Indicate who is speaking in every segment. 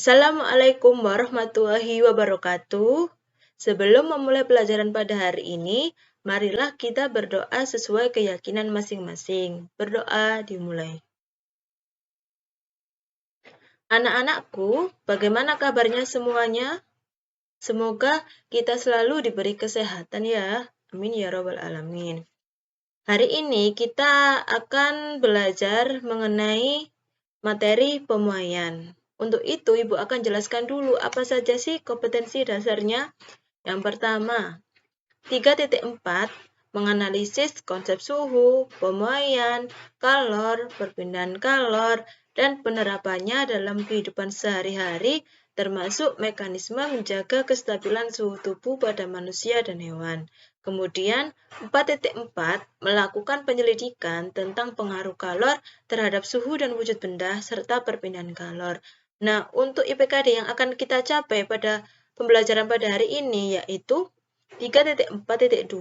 Speaker 1: Assalamualaikum warahmatullahi wabarakatuh. Sebelum memulai pelajaran pada hari ini, marilah kita berdoa sesuai keyakinan masing-masing. Berdoa dimulai. Anak-anakku, bagaimana kabarnya semuanya? Semoga kita selalu diberi kesehatan ya. Amin ya rabbal alamin. Hari ini kita akan belajar mengenai materi pemuaian. Untuk itu, Ibu akan jelaskan dulu apa saja sih kompetensi dasarnya. Yang pertama, 3.4 menganalisis konsep suhu, pemuaian, kalor, perpindahan kalor, dan penerapannya dalam kehidupan sehari-hari, termasuk mekanisme menjaga kestabilan suhu tubuh pada manusia dan hewan. Kemudian, 4.4 melakukan penyelidikan tentang pengaruh kalor terhadap suhu dan wujud benda serta perpindahan kalor. Nah, untuk IPKD yang akan kita capai pada pembelajaran pada hari ini yaitu 3.4.2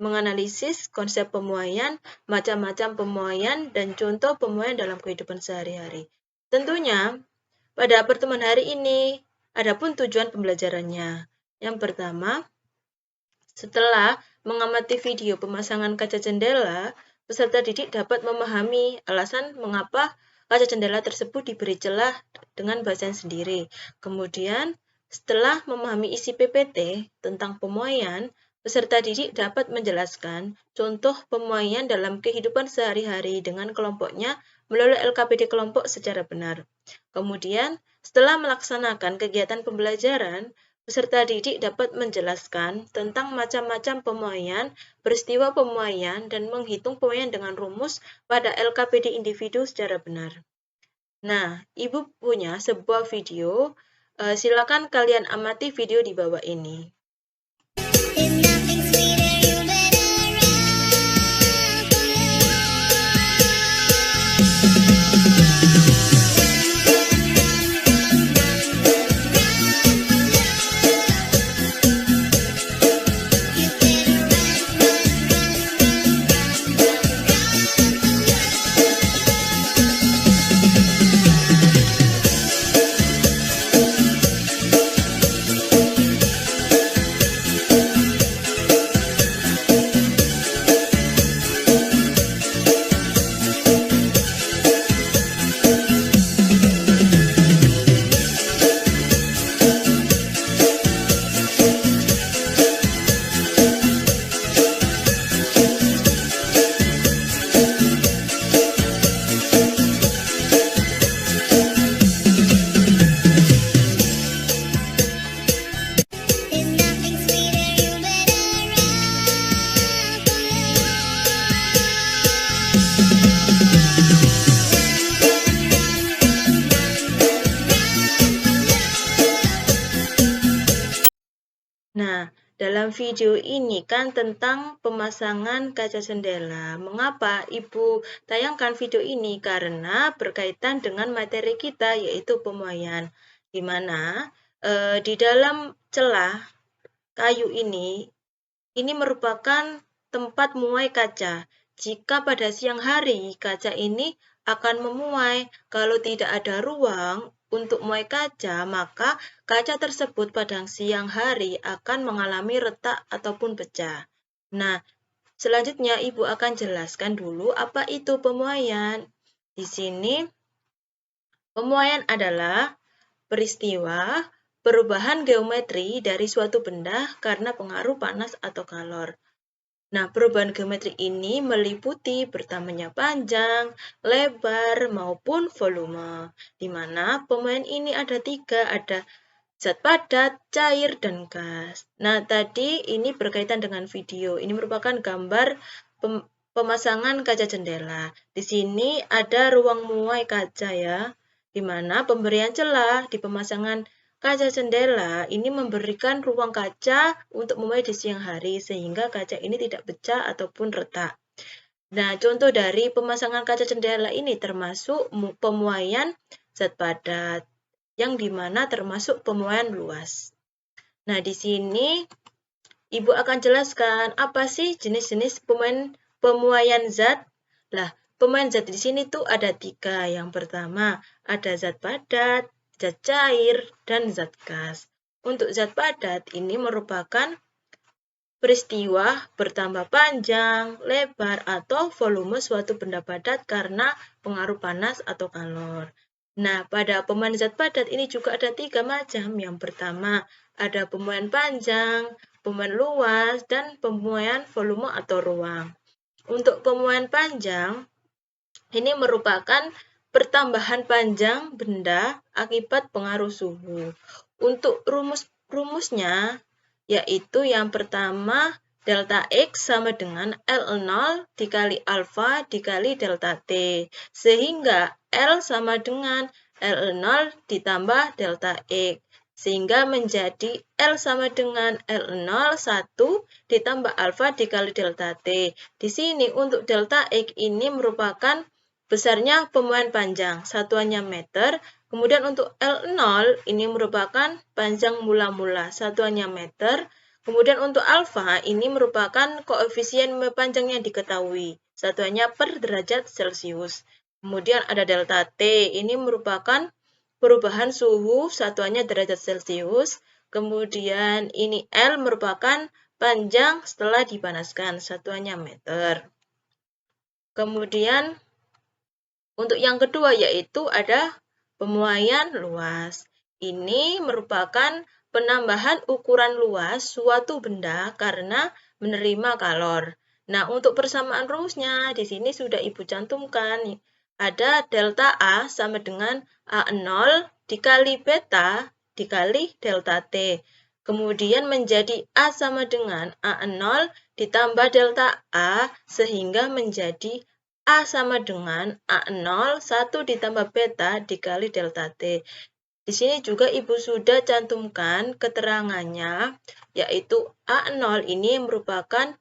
Speaker 1: menganalisis konsep pemuaian, macam-macam pemuaian, dan contoh pemuaian dalam kehidupan sehari-hari. Tentunya, pada pertemuan hari ini, adapun tujuan pembelajarannya. Yang pertama, setelah mengamati video pemasangan kaca jendela, peserta didik dapat memahami alasan mengapa kaca jendela tersebut diberi celah dengan bahasa sendiri. Kemudian, setelah memahami isi PPT tentang pemuaian, peserta didik dapat menjelaskan contoh pemuaian dalam kehidupan sehari-hari dengan kelompoknya melalui LKPD kelompok secara benar. Kemudian, setelah melaksanakan kegiatan pembelajaran, peserta didik dapat menjelaskan tentang macam-macam pemuaian, peristiwa pemuaian, dan menghitung pemuaian dengan rumus pada LKPD individu secara benar. Nah, Ibu punya sebuah video. Silakan kalian amati video di bawah ini. Nah, dalam video ini kan tentang pemasangan kaca jendela. Mengapa Ibu tayangkan video ini? Karena berkaitan dengan materi kita yaitu pemuaian. Di mana di dalam celah kayu ini merupakan tempat memuai kaca. Jika pada siang hari kaca ini akan memuai, kalau tidak ada ruang untuk memuai kaca, maka kaca tersebut pada siang hari akan mengalami retak ataupun pecah. Nah, selanjutnya Ibu akan jelaskan dulu apa itu pemuaian. Di sini, pemuaian adalah peristiwa perubahan geometri dari suatu benda karena pengaruh panas atau kalor. Nah, perubahan geometri ini meliputi bertambahnya panjang, lebar, maupun volume. Di mana pemuaian ini ada 3, ada zat padat, cair, dan gas. Nah, tadi ini berkaitan dengan video. Ini merupakan gambar pemasangan kaca jendela. Di sini ada ruang muai kaca ya, di mana pemberian celah di pemasangan kaca jendela ini memberikan ruang kaca untuk memuai di siang hari sehingga kaca ini tidak pecah ataupun retak. Nah, contoh dari pemasangan kaca jendela ini termasuk pemuaian zat padat yang dimana termasuk pemuaian luas. Nah, di sini Ibu akan jelaskan apa sih jenis-jenis pemuaian zat. Lah, pemuaian zat di sini tuh ada 3. Yang pertama ada zat padat, zat cair, dan zat gas. Untuk zat padat ini merupakan peristiwa bertambah panjang, lebar, atau volume suatu benda padat karena pengaruh panas atau kalor. Nah, pada pemuaian zat padat ini juga ada 3 macam. Yang pertama, ada pemuaian panjang, pemuaian luas, dan pemuaian volume atau ruang. Untuk pemuaian panjang, ini merupakan pertambahan panjang benda akibat pengaruh suhu. Untuk rumusnya, yaitu yang pertama, delta X sama dengan L0 dikali alfa dikali delta T. Sehingga L sama dengan L0 ditambah delta X. Sehingga menjadi L sama dengan L0 1 ditambah alfa dikali delta T. Di sini untuk delta X ini merupakan besarnya pemuaian panjang, satuannya meter. Kemudian untuk L0 ini merupakan panjang mula-mula, satuannya meter. Kemudian untuk alfa ini merupakan koefisien panjang yang diketahui, satuannya per derajat Celcius. Kemudian ada delta T, ini merupakan perubahan suhu, satuannya derajat Celcius. Kemudian ini L merupakan panjang setelah dipanaskan, satuannya meter. Kemudian untuk yang kedua yaitu ada pemuaian luas. Ini merupakan penambahan ukuran luas suatu benda karena menerima kalor. Nah, untuk persamaan rumusnya di sini sudah Ibu cantumkan. Ada delta A sama dengan A0 dikali beta dikali delta T. Kemudian menjadi A sama dengan A0 ditambah delta A sehingga menjadi A sama dengan A0 1 ditambah beta dikali delta T. Di sini juga Ibu sudah cantumkan keterangannya, yaitu A0 ini merupakan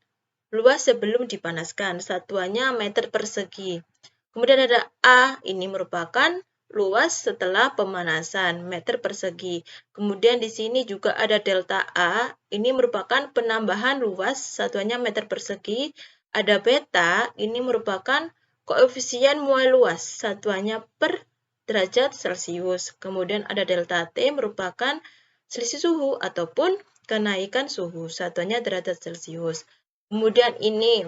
Speaker 1: luas sebelum dipanaskan, satuannya meter persegi. Kemudian ada A, ini merupakan luas setelah pemanasan, meter persegi. Kemudian di sini juga ada delta A, ini merupakan penambahan luas, satuannya meter persegi. Ada beta, ini merupakan koefisien muai luas, satuannya per derajat Celcius. Kemudian ada delta T, merupakan selisih suhu ataupun kenaikan suhu, satuannya derajat Celcius. Kemudian ini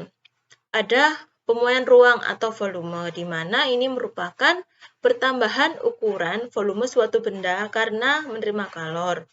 Speaker 1: ada pemuaian ruang atau volume, di mana ini merupakan pertambahan ukuran volume suatu benda karena menerima kalor.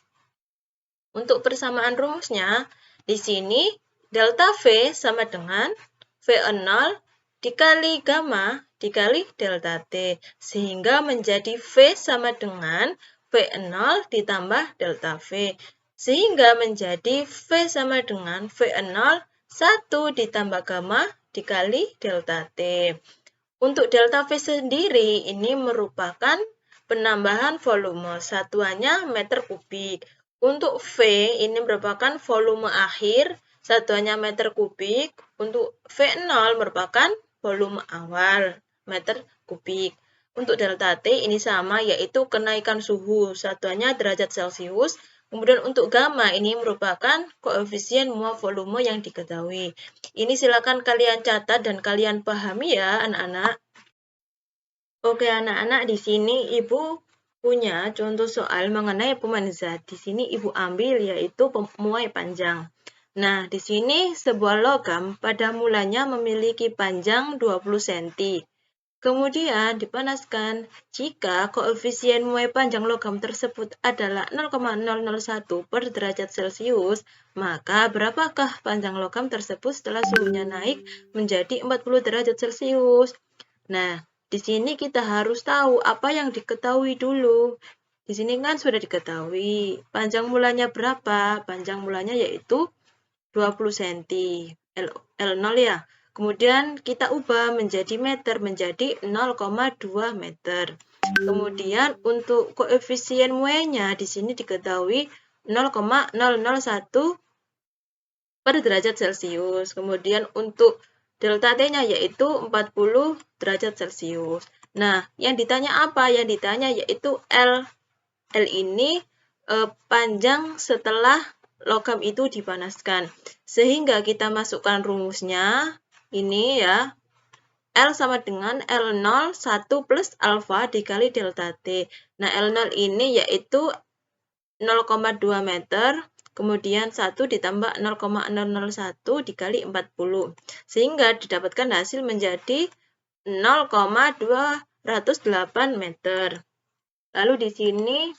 Speaker 1: Untuk persamaan rumusnya, di sini delta V sama dengan V0 dikali gamma dikali delta T, sehingga menjadi V sama dengan V0 ditambah delta V, sehingga menjadi V sama dengan V0 1 ditambah gamma dikali delta T. Untuk delta V sendiri ini merupakan penambahan volume, satuannya meter kubik. Untuk V ini merupakan volume akhir, satuannya meter kubik. Untuk V0 merupakan volume awal, meter kubik. Untuk delta T ini sama, yaitu kenaikan suhu, satuannya derajat Celcius. Kemudian untuk gamma ini merupakan koefisien muai volume yang diketahui. Ini silakan kalian catat dan kalian pahami ya anak-anak. Oke anak-anak, di sini Ibu punya contoh soal mengenai pemuaian zat. Di sini Ibu ambil yaitu pemuai panjang. Nah, di sini sebuah logam pada mulanya memiliki panjang 20 cm. Kemudian dipanaskan. Jika koefisien muai panjang logam tersebut adalah 0,001 per derajat Celcius, maka berapakah panjang logam tersebut setelah suhunya naik menjadi 40 derajat Celcius? Nah, di sini kita harus tahu apa yang diketahui dulu. Di sini kan sudah diketahui. Panjang mulanya berapa? Panjang mulanya yaitu 20 cm. L0 ya. Kemudian kita ubah menjadi meter, menjadi 0,2 meter. Kemudian untuk koefisien muainya di sini diketahui 0,001 per derajat Celcius. Kemudian untuk delta T-nya yaitu 40 derajat Celcius. Nah, yang ditanya apa? Yang ditanya yaitu L. L ini panjang setelah logam itu dipanaskan. Sehingga kita masukkan rumusnya, ini ya, L sama dengan L0 1 plus alfa dikali delta T. Nah, L0 ini yaitu 0,2 meter, kemudian 1 ditambah 0,001 dikali 40. Sehingga didapatkan hasil menjadi 0,208 meter. Lalu di sini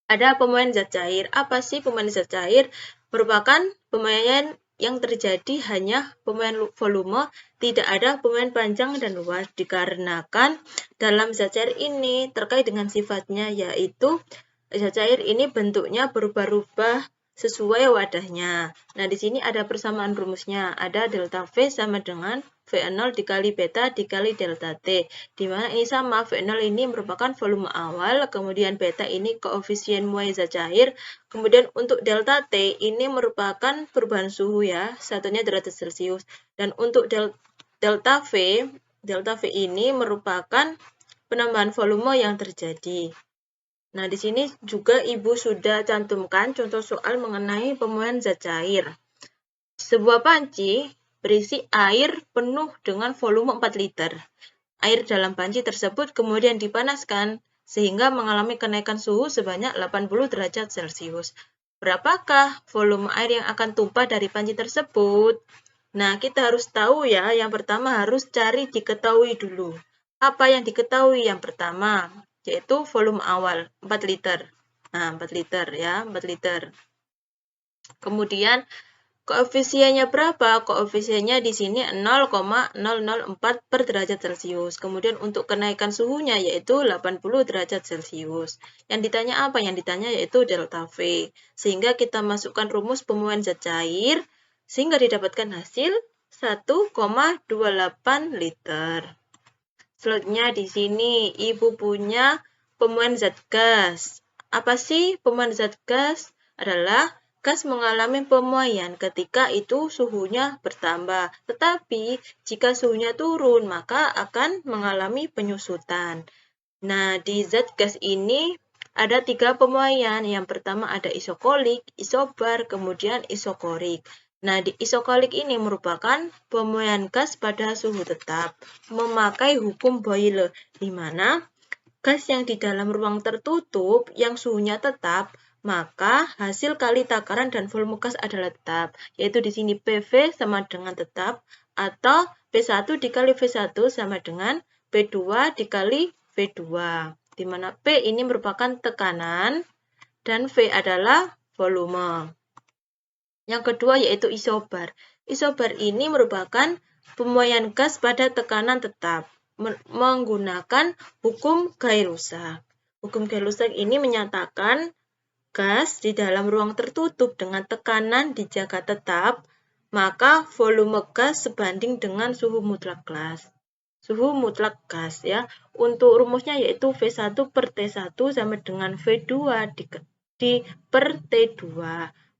Speaker 1: ada pemuaian zat cair. Apa sih pemuaian zat cair? Merupakan pemuaian yang terjadi hanya pemuaian volume, tidak ada pemuaian panjang dan luas, dikarenakan dalam zat cair ini terkait dengan sifatnya, yaitu zat cair ini bentuknya berubah-ubah sesuai wadahnya. Nah, di sini ada persamaan rumusnya. Ada delta V sama dengan V0 dikali beta dikali delta T. Di mana ini sama, V0 ini merupakan volume awal, kemudian beta ini koefisien muai zat cair, kemudian untuk delta T ini merupakan perubahan suhu ya, satunya derajat Celcius. Dan untuk delta V ini merupakan penambahan volume yang terjadi. Nah, di sini juga Ibu sudah cantumkan contoh soal mengenai pemuaian zat cair. Sebuah panci berisi air penuh dengan volume 4 liter. Air dalam panci tersebut kemudian dipanaskan sehingga mengalami kenaikan suhu sebanyak 80 derajat Celcius. Berapakah volume air yang akan tumpah dari panci tersebut? Nah, kita harus tahu ya, yang pertama harus cari diketahui dulu. Apa yang diketahui yang pertama? Yaitu volume awal, 4 liter. Nah, 4 liter ya, 4 liter. Kemudian, koefisiennya berapa? Koefisiennya di sini 0,004 per derajat Celcius. Kemudian untuk kenaikan suhunya yaitu 80 derajat Celcius. Yang ditanya apa? Yang ditanya yaitu delta V. Sehingga kita masukkan rumus pemuaian zat cair, sehingga didapatkan hasil 1,28 liter. Selanjutnya di sini Ibu punya pemuaian zat gas. Apa sih pemuaian zat gas? Adalah gas mengalami pemuaian ketika itu suhunya bertambah. Tetapi jika suhunya turun maka akan mengalami penyusutan. Nah, di zat gas ini ada 3 pemuaian. Yang pertama ada isokolik, isobar, kemudian isokorik. Nah, di isokolik ini merupakan pemuaian gas pada suhu tetap, memakai hukum Boyle, di mana gas yang di dalam ruang tertutup yang suhunya tetap, maka hasil kali takaran dan volume gas adalah tetap, yaitu di sini PV sama dengan tetap, atau P1 dikali V1 sama dengan P2 dikali V2, di mana P ini merupakan tekanan dan V adalah volume. Yang kedua yaitu isobar. Isobar ini merupakan pemuaian gas pada tekanan tetap menggunakan hukum Gay-Lussac. Hukum Gay-Lussac ini menyatakan gas di dalam ruang tertutup dengan tekanan dijaga tetap, maka volume gas sebanding dengan suhu mutlak gas. Suhu mutlak gas ya. Untuk rumusnya yaitu V1 per T1 sama dengan V2 per T2.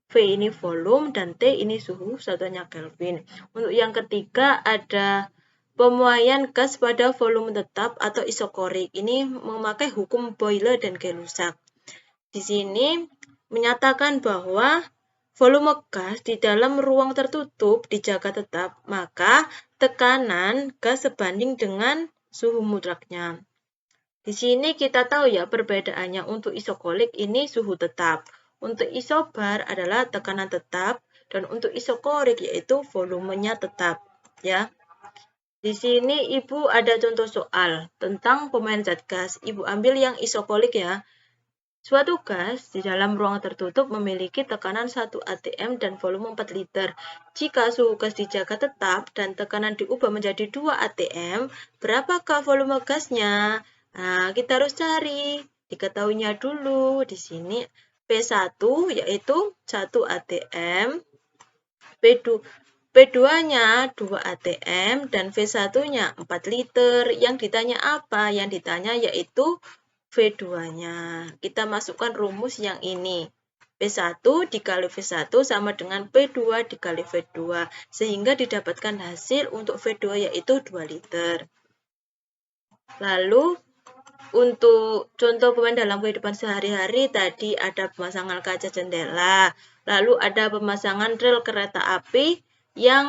Speaker 1: V ini volume dan T ini suhu, satunya Kelvin. Untuk yang ketiga ada pemuaian gas pada volume tetap atau isokorik. Ini memakai hukum Boyle dan Gay-Lussac. Di sini menyatakan bahwa volume gas di dalam ruang tertutup dijaga tetap, maka tekanan gas sebanding dengan suhu mutlaknya. Di sini kita tahu ya perbedaannya, untuk isokolik ini suhu tetap. Untuk isobar adalah tekanan tetap, dan untuk isokorik yaitu volumenya tetap, ya. Di sini Ibu ada contoh soal tentang pemuaian zat gas. Ibu ambil yang isokolik ya. Suatu gas di dalam ruang tertutup memiliki tekanan 1 atm dan volume 4 liter. Jika suhu gas dijaga tetap dan tekanan diubah menjadi 2 atm, berapakah volume gasnya? Nah, kita harus cari. Diketahuinya dulu. Di sini P1 yaitu 1 atm, P2-nya 2 atm, dan V1-nya 4 liter. Yang ditanya apa? Yang ditanya yaitu V2-nya. Kita masukkan rumus yang ini. P1 dikali V1 sama dengan P2 dikali V2. Sehingga didapatkan hasil untuk V2 yaitu 2 liter. Lalu, untuk contoh pemuaian dalam kehidupan sehari-hari tadi ada pemasangan kaca jendela, lalu ada pemasangan rel kereta api yang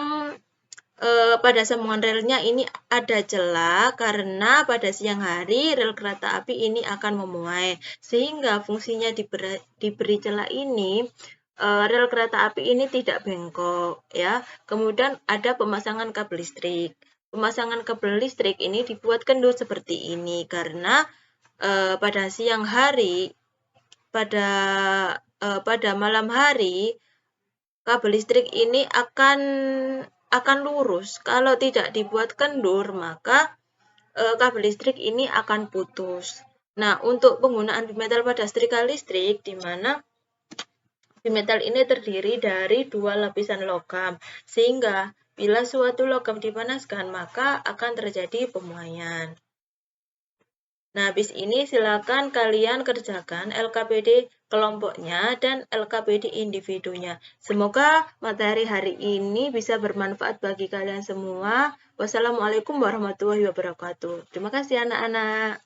Speaker 1: pada sambungan relnya ini ada celah karena pada siang hari rel kereta api ini akan memuai, sehingga fungsinya diberi celah ini rel kereta api ini tidak bengkok ya. Kemudian ada pemasangan kabel listrik. Pemasangan kabel listrik ini dibuat kendur seperti ini karena pada siang hari, pada malam hari kabel listrik ini akan lurus. Kalau tidak dibuat kendur, maka kabel listrik ini akan putus. Nah, untuk penggunaan bimetal pada setrika listrik, di mana bimetal ini terdiri dari 2 lapisan logam, sehingga bila suatu logam dipanaskan, maka akan terjadi pemuaian. Nah, habis ini silakan kalian kerjakan LKPD kelompoknya dan LKPD individunya. Semoga materi hari ini bisa bermanfaat bagi kalian semua. Wassalamualaikum warahmatullahi wabarakatuh. Terima kasih anak-anak.